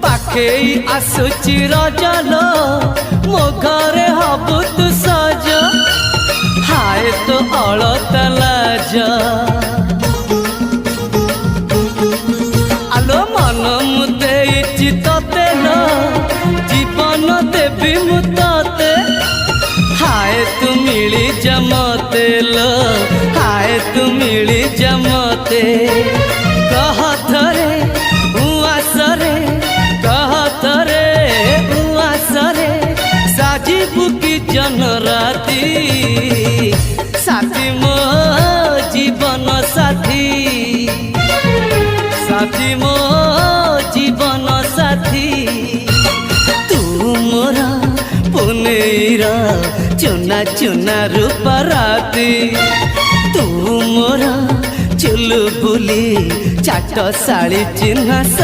पाखेई आसुची रजलो मो घरे हबु तू सज हाय तो अलता लाज आलो मन मुदे चितते लो जीवन देवी मुते हाय तू मिली जमते लो हाय तू मिली जमते कहथरे उआसरे कहथरे उआसरे साजिबु की जन राती साथी मो जीवन साथी साथी मो जीवन साथी तू मोरा पुनेरा चुना चुना रूपा राती तू मोरा चुलबुली चाट साड़ी चिन्ह